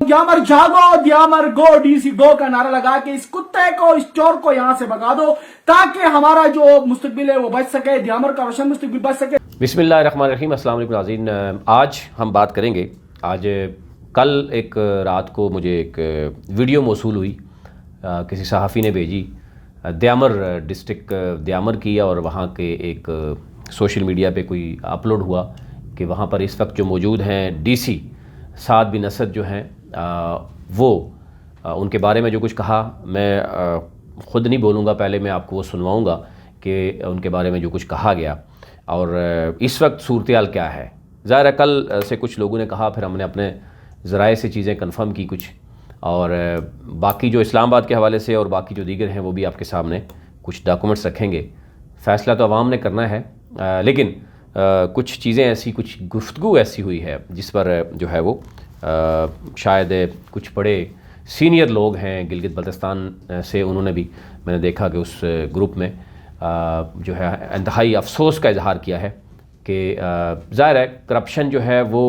द्यामर जागो, द्यामर गो, डीसी गो का नारा लगा के इस कुत्ते को, इस चोर को यहां से भगा दो ताकि हमारा जो मुस्तकबिल है वो बच सके, द्यामर का रोशन मुस्तकबिल बच सके। बिस्मिल्लाहिर्रहमानिर्रहीम। अस्सलाम वालेकुम नाज़रीन। आज हम बात करेंगे, आज कल एक रात को मुझे एक वीडियो मौसूल हुई, किसी सहाफ़ी ने भेजी, द्यामर डिस्ट्रिक्ट द्यामर की, और वहाँ के एक सोशल मीडिया पे कोई अपलोड हुआ कि वहाँ पर इस वक्त जो मौजूद हैं डीसी साद बिन असद जो हैं, वो उनके बारे में जो कुछ कहा, मैं ख़ुद नहीं बोलूँगा, पहले मैं आपको वो सुनवाऊँगा कि उनके बारे में जो कुछ कहा गया और इस वक्त सूरत-ए-हाल क्या है। ज़ाहिर है कल से कुछ लोगों ने कहा, फिर हमने अपने ज़राए से चीज़ें कंफर्म की कुछ, और बाकी जो इस्लामाबाद के हवाले से और बाकी जो दीगर हैं वो भी आपके सामने कुछ डॉक्यूमेंट्स रखेंगे। फ़ैसला तो आवाम ने करना है, लेकिन कुछ चीज़ें ऐसी, कुछ गुफ्तगू ऐसी हुई है जिस पर जो है वो शायद कुछ बड़े सीनियर लोग हैं गिलगित बल्तिस्तान से, उन्होंने भी, मैंने देखा कि उस ग्रुप में जो है इंतहाई अफसोस का इजहार किया है कि ज़ाहिर है करप्शन जो है वो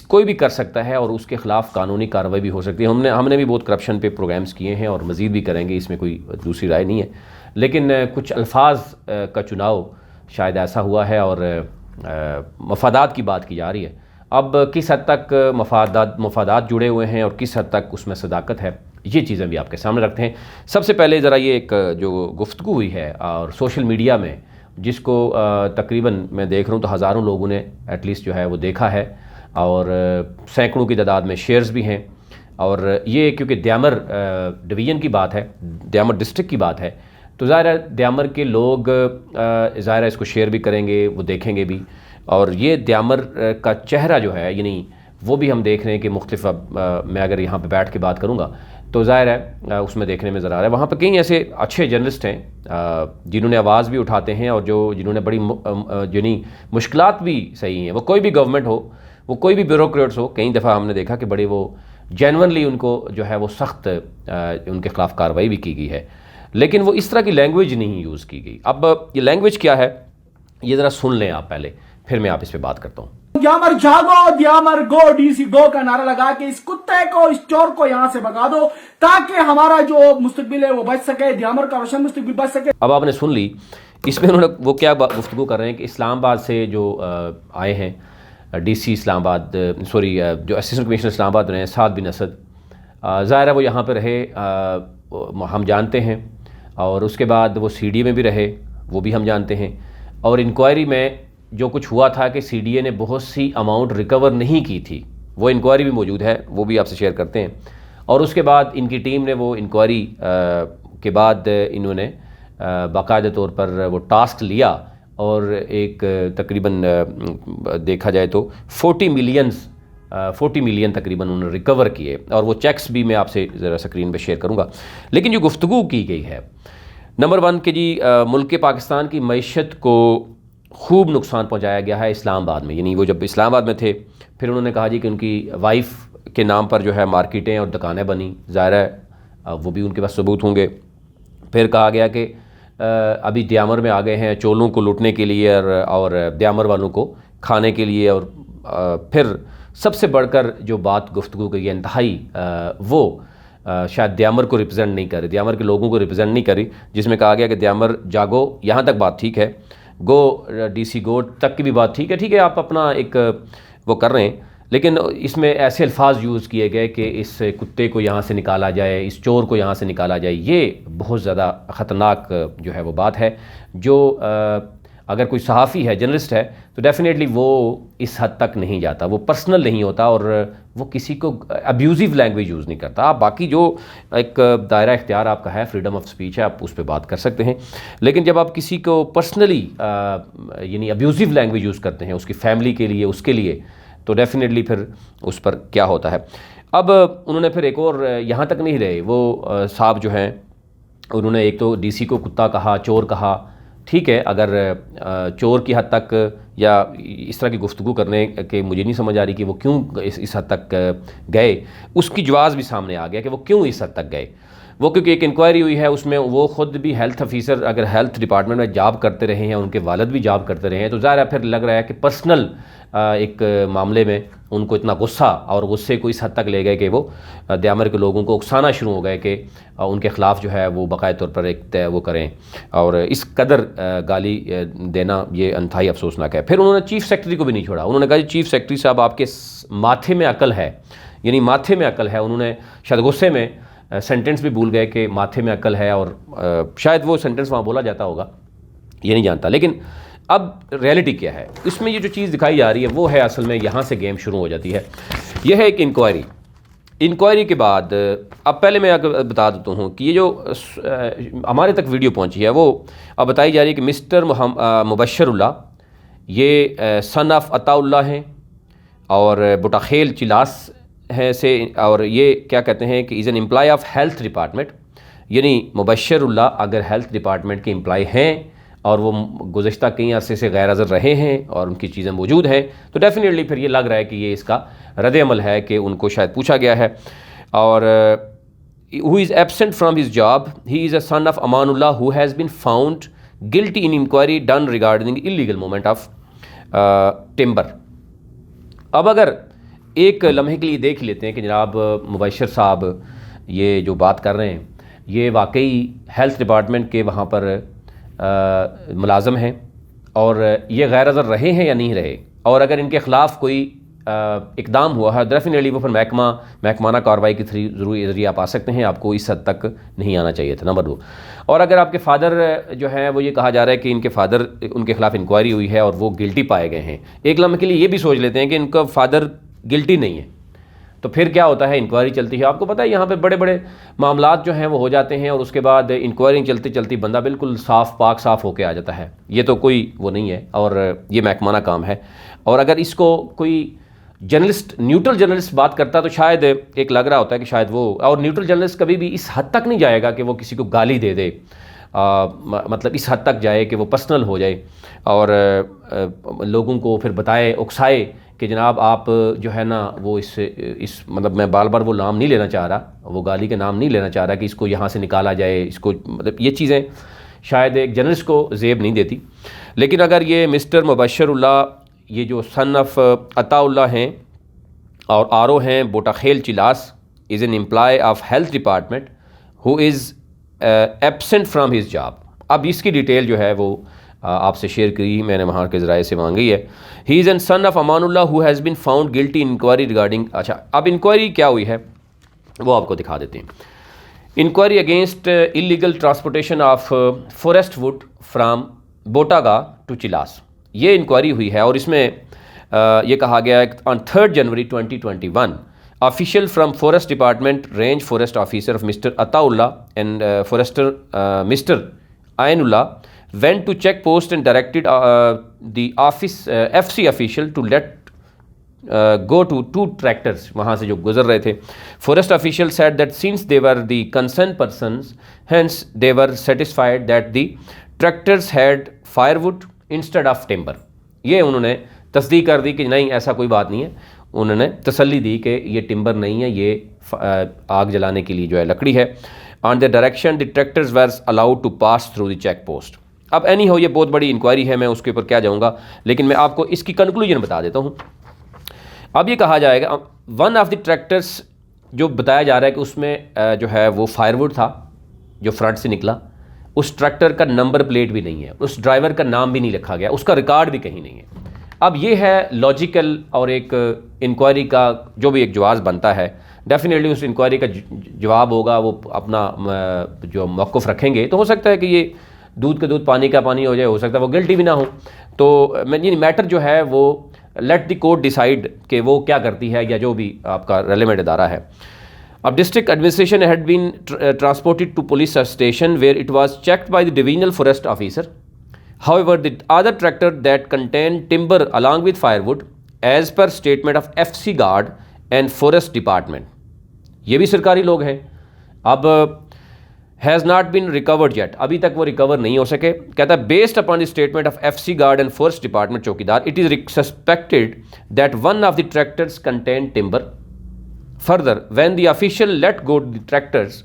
कोई भी कर सकता है और उसके ख़िलाफ़ कानूनी कार्रवाई भी हो सकती है। हमने भी बहुत करप्शन पे प्रोग्राम्स किए हैं और मज़ीद भी करेंगे, इसमें कोई दूसरी राय नहीं है, लेकिन कुछ अल्फाज का चुनाव शायद ऐसा हुआ है और मफादात की बात की जा रही है। अब किस हद तक मफादात जुड़े हुए हैं और किस हद तक उसमें सदाकत है, ये चीज़ें भी आपके सामने रखते हैं। सबसे पहले ज़रा ये एक जो गुफ्तगू हुई है और सोशल मीडिया में, जिसको तकरीबन मैं देख रहा हूँ तो हज़ारों लोगों ने एटलीस्ट जो है वो देखा है और सैकड़ों की तादाद में शेयर्स भी हैं। और ये क्योंकि द्यामर डिवीज़न की बात है, द्यामर डिस्ट्रिक्ट की बात है, तो ज़ाहिर है द्यामर के लोग ज़ाहिर है इसको शेयर भी करेंगे, वो देखेंगे भी, और ये द्यामर का चेहरा जो है, यानी वो भी हम देख रहे हैं कि मुख्तलिफ, मैं अगर यहाँ पे बैठ के बात करूँगा तो ज़ाहिर है उसमें देखने में ज़रा आ रहा है। वहाँ पर कई ऐसे अच्छे जर्नलिस्ट हैं जिन्होंने आवाज़ भी उठाते हैं और जिन्होंने बड़ी यानी मुश्किलात भी सही हैं, वो कोई भी गवर्नमेंट हो, वो कोई भी ब्यूरोक्रेट्स हो, कई दफ़ा हमने देखा कि बड़े वो जेन्युइनली उनको जो है वो सख्त उनके ख़िलाफ़ कार्रवाई भी की गई है, लेकिन वो इस तरह की लैंग्वेज नहीं यूज़ की गई। अब ये लैंग्वेज क्या है ये ज़रा सुन लें आप पहले, फिर मैं आप इस पर बात करता हूँ। द्यामर जागो, द्यामर गो, डीसी गो का नारा लगा के इस कुत्ते को, इस चोर को यहां से भगा दो ताकि हमारा जो मुस्तकबिल है वो बच सके, द्यामर का रोशन मुस्तकबिल बच सके। अब आपने सुन ली, इसमें उन्होंने वो क्या गुफ्तगू कर रहे हैं कि इस्लामाबाद से जो आए हैं डीसी इस्लामाबाद, सॉरी जो असिस्टेंट कमिश्नर इस्लामाबाद रहे हैं साद बिन असद, ज़ाहिर है वो यहाँ पर रहे, हम जानते हैं, और उसके बाद वो सीडीए में भी रहे, वो भी हम जानते हैं, और इंक्वायरी में जो कुछ हुआ था कि सीडीए ने बहुत सी अमाउंट रिकवर नहीं की थी, वो इंक्वायरी भी मौजूद है, वो भी आपसे शेयर करते हैं। और उसके बाद इनकी टीम ने वो इंक्वायरी के बाद इन्होंने बाकायदा तौर पर वो टास्क लिया और एक तकरीबन देखा जाए तो 40 मिलियन तकरीबन उन्होंने रिकवर किए, और वो चेक्स भी मैं आपसे ज़रा स्क्रीन पे शेयर करूँगा। लेकिन जो गुफ्तगू की गई है, नंबर 1 कि जी मुल्क पाकिस्तान की मईशत को खूब नुकसान पहुंचाया गया है इस्लामाबाद में। यानी वो जब इस्लामाबाद में थे, फिर उन्होंने कहा जी कि उनकी वाइफ के नाम पर जो है मार्केटें और दुकानें बनी, ज़ाहिर है वो भी उनके पास सबूत होंगे। फिर कहा गया कि अभी द्यामर में आ गए हैं चोलों को लूटने के लिए और द्यामर वालों को खाने के लिए, और फिर सबसे बढ़कर जो बात गुफ्तगू की इंतहाई वो शायद द्यामर को रिप्रेजेंट नहीं करी, द्यामर के लोगों को रिप्रेजेंट नहीं करी, जिसमें कहा गया कि द्यामर जागो, यहाँ तक बात ठीक है, गो डीसी गो तक की भी बात ठीक है, आप अपना एक वो कर रहे हैं, लेकिन इसमें ऐसे अल्फाज यूज़ किए गए कि इस कुत्ते को यहाँ से निकाला जाए, इस चोर को यहाँ से निकाला जाए। ये बहुत ज़्यादा ख़तरनाक जो है वो बात है, जो अगर कोई सहाफ़ी है, जर्नलिस्ट है, तो डेफ़िनेटली वो इस हद तक नहीं जाता, वो पर्सनल नहीं होता और वो किसी को अब्यूज़िव लैंग्वेज यूज़ नहीं करता। आप बाकी जो एक दायरा इख्तियार आपका है, फ्रीडम ऑफ स्पीच है, आप उस पर बात कर सकते हैं, लेकिन जब आप किसी को पर्सनली यानी अब्यूज़िव लैंग्वेज यूज़ करते हैं उसकी फ़ैमिली के लिए, उसके लिए, तो डेफ़िनेटली फिर उस पर क्या होता है। अब उन्होंने फिर एक और यहाँ तक नहीं रहे, वो साहब जो हैं उन्होंने एक तो डीसी को कुत्ता कहा, चोर कहा, ठीक है, अगर चोर की हद तक या इस तरह की गुफ्तगू करने के मुझे नहीं समझ आ रही कि वो क्यों इस हद तक गए, उसकी जवाब भी सामने आ गया कि वो क्यों इस हद तक गए। वो क्योंकि एक इंक्वायरी हुई है उसमें वो ख़ुद भी हेल्थ ऑफिसर अगर हेल्थ डिपार्टमेंट में जॉब करते रहे हैं, उनके वालिद भी जॉब करते रहे हैं, तो ज़ाहिर है फिर लग रहा है कि पर्सनल एक मामले में उनको इतना गुस्सा और गुस्से को इस हद तक ले गए कि वो द्यामर के लोगों को उकसाना शुरू हो गए कि उनके ख़िलाफ़ जो है वो बाकायदा तौर पर एक वो करें, और इस कदर गाली देना ये अंतहाई अफसोसनाक है। फिर उन्होंने चीफ़ सेक्रेटरी को भी नहीं छोड़ा। उन्होंने कहा चीफ़ सेक्रेटरी साहब आपके माथे में अकल है, यानी माथे में अकल है। उन्होंने शायद गुस्से में सेंटेंस भी भूल गए कि माथे में अकल है, और शायद वो सेंटेंस वहाँ बोला जाता होगा, ये नहीं जानता। लेकिन अब रियलिटी क्या है, इसमें ये जो चीज़ दिखाई जा रही है वो है असल में यहाँ से गेम शुरू हो जाती है। यह है एक इंक्वायरी के बाद अब पहले मैं आपको बता देता हूँ कि ये जो हमारे तक वीडियो पहुँची है वो अब बताई जा रही है कि मिस्टर मुबशरुल्लाह ये सन ऑफ अताउल्लाह हैं और बुटाखेल चिलास है से, और ये क्या कहते हैं कि is an employ of health department, यानी मुबशरुल्लाह अगर हेल्थ डिपार्टमेंट के एम्प्लॉय हैं और वो गुज़श्ता कई अरसे से गैर हाज़िर रहे हैं और उनकी चीज़ें मौजूद हैं, तो डेफिनेटली फिर ये लग रहा है कि ये इसका रद्द-ए-अमल है कि उनको शायद पूछा गया है। और who is absent from his job, he is a son of Amanullah who has been found guilty in inquiry done regarding illegal movement of timber. अब अगर एक लम्हे के लिए देख लेते हैं कि जनाब मुबशर साहब ये जो बात कर रहे हैं ये वाकई हेल्थ डिपार्टमेंट के वहाँ पर मुलाजम हैं और ये गैर हाज़िर रहे हैं या नहीं रहे, और अगर इनके ख़िलाफ़ कोई इकदाम हुआ है डेफिनेटली वो फिर महकमाना कार्रवाई के ज़रिए आप आ सकते हैं। आपको इस हद तक नहीं आना चाहिए था, नंबर 2। और अगर आपके फ़ादर जो है वो ये कहा जा रहा है कि इनके फ़ादर उनके ख़िलाफ़ इंक्वायरी हुई है और वो गिल्टी पाए गए हैं, एक लम्हे के लिए ये भी सोच लेते हैं कि इनका फ़ादर गिल्टी नहीं है, तो फिर क्या होता है, इंक्वायरी चलती है। आपको पता है यहाँ पे बड़े बड़े मामलात जो हैं वो हो जाते हैं और उसके बाद इंक्वायरी चलती चलती बंदा बिल्कुल साफ़ होके आ जाता है। ये तो कोई वो नहीं है और ये महकमाना काम है। और अगर इसको कोई जर्नलिस्ट, न्यूट्रल जर्नलिस्ट बात करता तो शायद एक लग रहा होता है कि शायद वो, और न्यूट्रल जर्नलिस्ट कभी भी इस हद तक नहीं जाएगा कि वो किसी को गाली दे दे, मतलब इस हद तक जाए कि वो पर्सनल हो जाए और लोगों को फिर बताए, उकसाए कि जनाब आप जो है ना वो इस मतलब मैं बार बार वो नाम नहीं लेना चाह रहा, वो गाली के नाम नहीं लेना चाह रहा कि इसको यहाँ से निकाला जाए, इसको मतलब ये चीज़ें शायद एक जर्नलिस्ट को ज़ेब नहीं देती। लेकिन अगर ये मिस्टर मुबशरुल्लाह ये जो सन ऑफ अताउल्लाह हैं और आरो हैं Botakhel Chilas, is an employ of health department who is absent from his job. अब इसकी डिटेल जो है वो आपसे शेयर करी, मैंने वहाँ के ज़राए से मांगी है। He is an son of Amanullah who has been found guilty in inquiry regarding. अच्छा, अब इंक्वायरी क्या हुई है वो आपको दिखा देते हैं। Inquiry against illegal transportation of forest wood from Botaga to Chilas, ये इंक्वायरी हुई है और इसमें ये कहा गया है on 3 January 2021 official from forest department range forest officer of mister Ataullah and forester mister Ainullah went to check post and directed the office FC official to let go to 2 tractors वहाँ से जो गुजर रहे थे। Forest official said that since they were the concerned persons, hence they were satisfied that the tractors had firewood instead of timber। ये उन्होंने तस्दीक कर दी कि नहीं ऐसा कोई बात नहीं है, उन्होंने तसल्ली दी कि ये टिम्बर नहीं है, ये आग जलाने के लिए जो है लकड़ी है। On the direction the tractors were allowed to pass through the check post। अब एनी हो ये बहुत बड़ी इंक्वायरी है, मैं उसके ऊपर क्या जाऊँगा, लेकिन मैं आपको इसकी कंक्लूजन बता देता हूँ। अब ये कहा जाएगा वन ऑफ द ट्रैक्टर्स जो बताया जा रहा है कि उसमें जो है वो फायरवुड था जो फ्रंट से निकला, उस ट्रैक्टर का नंबर प्लेट भी नहीं है, उस ड्राइवर का नाम भी नहीं लिखा गया, उसका रिकॉर्ड भी कहीं नहीं है। अब ये है लॉजिकल और एक इंक्वायरी का जो भी एक जवाब बनता है, डेफिनेटली उस इंक्वायरी का जवाब होगा, वो अपना जो मौक़िफ़ रखेंगे। तो हो सकता है कि ये दूध का दूध पानी का पानी हो जाए, हो सकता है वो गिल्टी भी ना हो। तो ये मैटर जो है वो लेट द कोर्ट डिसाइड कि वो क्या करती है या जो भी आपका रेलेवेंट इदारा है। अब district administration had been transported to police station where it was checked by the divisional forest officer. However the other tractor that contain timber along with firewood as per statement of FC guard and forest department, ये भी सरकारी लोग हैं, अब has not been recovered yet, अभी तक वो recover नहीं हो सके। कहता है based upon the statement of FC guard and forest department चौकीदार, it is suspected that one of the tractors contain timber. Further when the official let go the tractors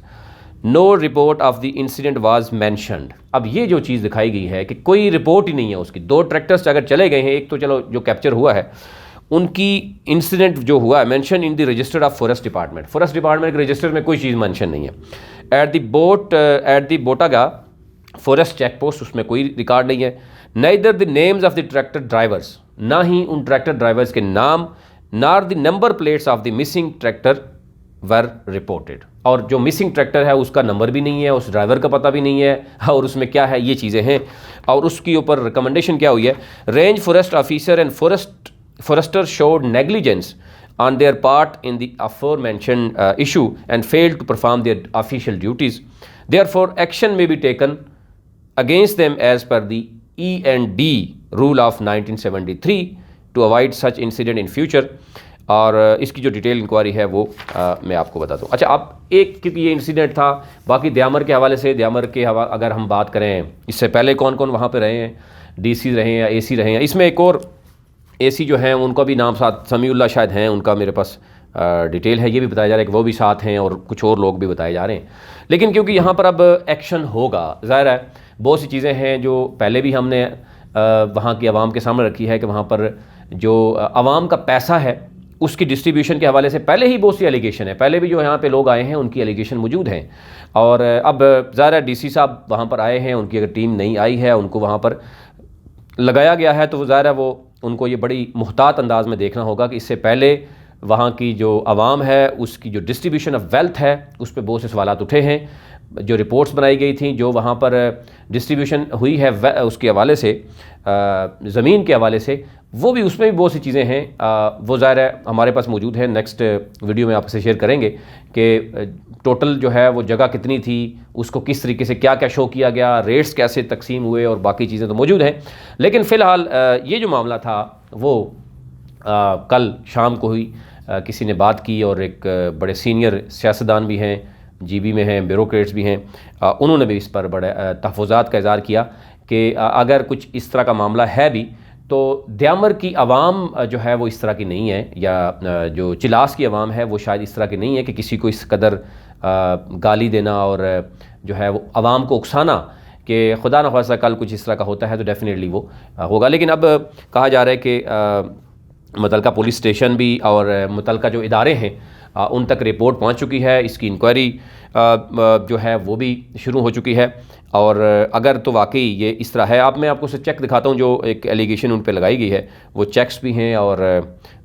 no report of the incident was mentioned. अब ये जो चीज़ दिखाई गई है कि कोई report ही नहीं है उसकी। 2 ट्रैक्टर्स अगर चले गए हैं, एक तो चलो जो कैप्चर हुआ है, उनकी इंसिडेंट जो हुआ है mention in the register of forest department. Forest department के रजिस्टर में कोई चीज़ मेंशन नहीं है। At the Botaga forest check post, उसमें कोई रिकॉर्ड नहीं है। Neither the names of the tractor drivers, ना ही उन ट्रैक्टर ड्राइवर्स के नाम, nor the number plates of the missing tractor were reported. और जो मिसिंग ट्रैक्टर है उसका नंबर भी नहीं है, उस ड्राइवर का पता भी नहीं है, और उसमें क्या है ये चीज़ें हैं। और उसके ऊपर रिकमेंडेशन क्या हुई है, range forest officer and forester showed negligence on their part in the aforementioned issue and failed to perform their official duties. Therefore, action may be taken against them as per the E&D rule of 1973 to avoid such incident in future. और इसकी जो detail inquiry है वो मैं आपको बता दूँ। अच्छा, आप एक, क्योंकि ये इंसिडेंट था, बाकी द्यामर के हवाले से, द्यामर के अगर हम बात करें, इससे पहले कौन कौन वहाँ पे रहे हैं, DC रहे हैं या AC रहे हैं। इसमें एक और AC जो हैं उनका भी नाम साथ, समीउल्लाह शायद हैं, उनका मेरे पास डिटेल है, ये भी बताया जा रहा है कि वो भी साथ हैं, और कुछ और लोग भी बताए जा रहे हैं। लेकिन क्योंकि यहाँ पर अब एक्शन होगा, ज़ाहिर है बहुत सी चीज़ें हैं जो पहले भी हमने वहाँ की आवाम के सामने रखी है कि वहाँ पर जो आवाम का पैसा है उसकी डिस्ट्रीब्यूशन के हवाले से पहले ही बहुत सी एलिगेशन है, पहले भी जो यहाँ पे लोग आए हैं उनकी एलिगेशन मौजूद हैं। और अब ज़ाहिर है DC साहब वहाँ पर आए हैं, उनकी अगर टीम नहीं आई है, उनको वहाँ पर लगाया गया है, तो ज़ाहिर है वो उनको ये बड़ी मुहतात अंदाज में देखना होगा कि इससे पहले वहाँ की जो आवाम है उसकी जो डिस्ट्रीब्यूशन ऑफ वेल्थ है उस पर बहुत से सवालात उठे हैं। जो रिपोर्ट्स बनाई गई थी, जो वहाँ पर डिस्ट्रीब्यूशन हुई है उसके हवाले से, ज़मीन के हवाले से, वो भी, उसमें भी बहुत सी चीज़ें हैं। वो ज़ाहिर है हमारे पास मौजूद है, नेक्स्ट वीडियो में आपसे शेयर करेंगे कि टोटल जो है वो जगह कितनी थी, उसको किस तरीके से क्या क्या शो किया गया, रेट्स कैसे तकसीम हुए, और बाकी चीज़ें तो मौजूद हैं। लेकिन फ़िलहाल ये जो मामला था वो कल शाम को ही किसी ने बात की, और एक बड़े सीनियर सियासतदान भी हैं, GB में हैं, ब्यूरोक्रेट्स भी हैं, उन्होंने भी इस पर बड़े तहफ़्फ़ुज़ात का इज़हार किया कि अगर कुछ इस तरह का मामला है भी तो द्यामर की आवाम जो है वो इस तरह की नहीं है, या जो चिलास की आवाम है वो शायद इस तरह की नहीं है कि किसी को इस कदर गाली देना और जो है वो आवाम को उकसाना कि खुदा न खासा कल कुछ इस तरह का होता है तो डेफिनेटली वो होगा। लेकिन अब कहा जा रहा है कि मुतलका पुलिस स्टेशन भी और मुतलका जो इदारे हैं उन तक रिपोर्ट पहुंच चुकी है, इसकी इंक्वायरी जो है वो भी शुरू हो चुकी है। और अगर तो वाकई ये इस तरह है, आप मैं आपको से चेक दिखाता हूँ जो एक एलिगेशन उन पे लगाई गई है, वो चेक्स भी हैं और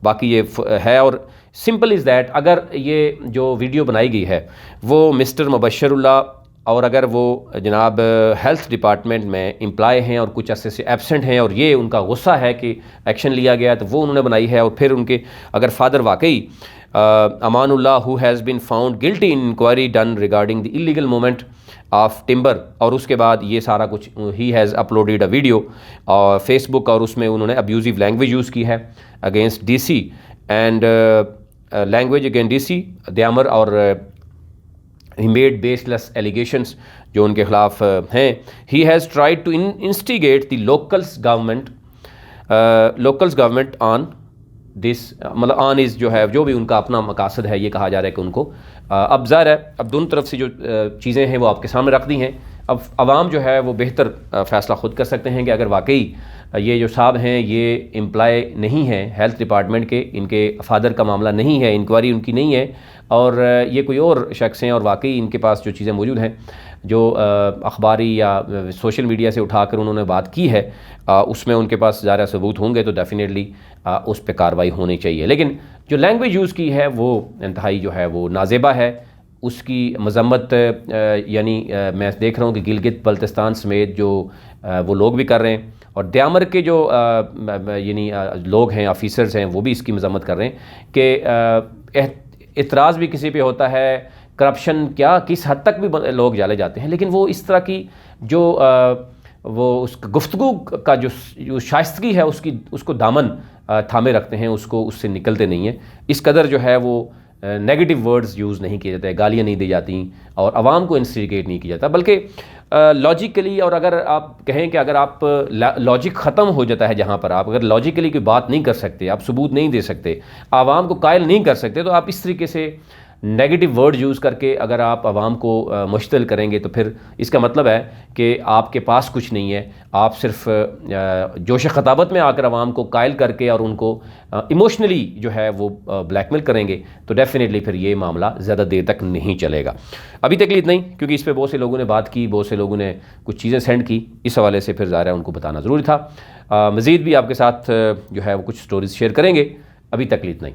बाकी ये है। और सिंपल इज़ दैट, अगर ये जो वीडियो बनाई गई है वो मिस्टर मुबशरुल्लाह, और अगर वो जनाब हेल्थ डिपार्टमेंट में एम्प्लॉय हैं और कुछ अर्से से एब्सेंट हैं, और ये उनका गुस्सा है कि एक्शन लिया गया, तो वो उन्होंने बनाई है। और फिर उनके अगर फादर वाकई Amanullah who has been found guilty in inquiry done regarding the illegal movement of timber, और उसके बाद ये सारा कुछ he has uploaded a video और फेसबुक, और उसमें उन्होंने अब्यूजिव लैंग्वेज यूज़ की है against DC and language against DC Diamer, और he made baseless allegations जो उनके खिलाफ हैं। he has tried to instigate the locals government on this, मतलब on is जो है, जो भी उनका अपना मकासद है, ये कहा जा रहा है कि उनको अब ज़ाहिर है अब दोनों तरफ से जो चीज़ें हैं वो आपके सामने रख दी हैं। अब आवाम जो है वो बेहतर फ़ैसला ख़ुद कर सकते हैं कि अगर वाकई ये जो साहब हैं ये एम्प्लॉय नहीं है हेल्थ डिपार्टमेंट के, इनके फादर का मामला नहीं है, इंक्वायरी उनकी नहीं है, और ये कोई और शख्स हैं, और वाकई इनके पास जो चीज़ें मौजूद हैं, जो अखबारी या सोशल मीडिया से उठाकर उन्होंने बात की है, उसमें उनके पास ज़्यादा सबूत होंगे तो डेफिनेटली उस पर कार्रवाई होनी चाहिए। लेकिन जो लैंग्वेज यूज़ की है वो इंतहाई जो है वो नाजेबा है, उसकी मजम्मत यानी मैं देख रहा हूँ कि गिलगित बल्तिस्तान समेत जो वो लोग भी कर रहे हैं, और द्यामर के जो यानी लोग हैं, ऑफिसर्स हैं, वो भी इसकी मजम्मत कर रहे हैं कि इतराज़ भी किसी पे होता है, करप्शन क्या किस हद तक भी लोग जाले जाते हैं, लेकिन वो इस तरह की जो वो उस गुफ्तगू का जो शाइस्तगी है उसको दामन थामे रखते हैं, उसको उससे निकलते नहीं हैं। इस कदर जो है वो नेगेटिव वर्ड्स यूज़ नहीं किए जाते, गालियाँ नहीं दी जाती, और आवाम को इंस्टिगेट नहीं किया जाता, बल्कि लॉजिकली, और अगर आप कहें कि अगर आप लॉजिक ख़त्म हो जाता है, जहाँ पर आप अगर लॉजिकली कोई बात नहीं कर सकते, आप सबूत नहीं दे सकते, आवाम को कायल नहीं कर सकते, तो आप इस तरीके से नेगेटिव वर्ड यूज़ करके अगर आप आवाम को मुश्तिल करेंगे तो फिर इसका मतलब है कि आपके पास कुछ नहीं है, आप सिर्फ जोश ख़ताबत में आकर आवाम को कायल करके और उनको इमोशनली जो है वो ब्लैकमेल करेंगे, तो डेफिनेटली फिर ये मामला ज़्यादा देर तक नहीं चलेगा। अभी तक इतना ही, क्योंकि इस पर बहुत से लोगों ने बात की, बहुत से लोगों ने कुछ चीज़ें सेंड की, इस हवाले से फिर ज़ाहिर है उनको बताना ज़रूरी था। मज़ीद भी आपके साथ जो है वो कुछ स्टोरीज़ शेयर करेंगे। अभी तक इतना ही।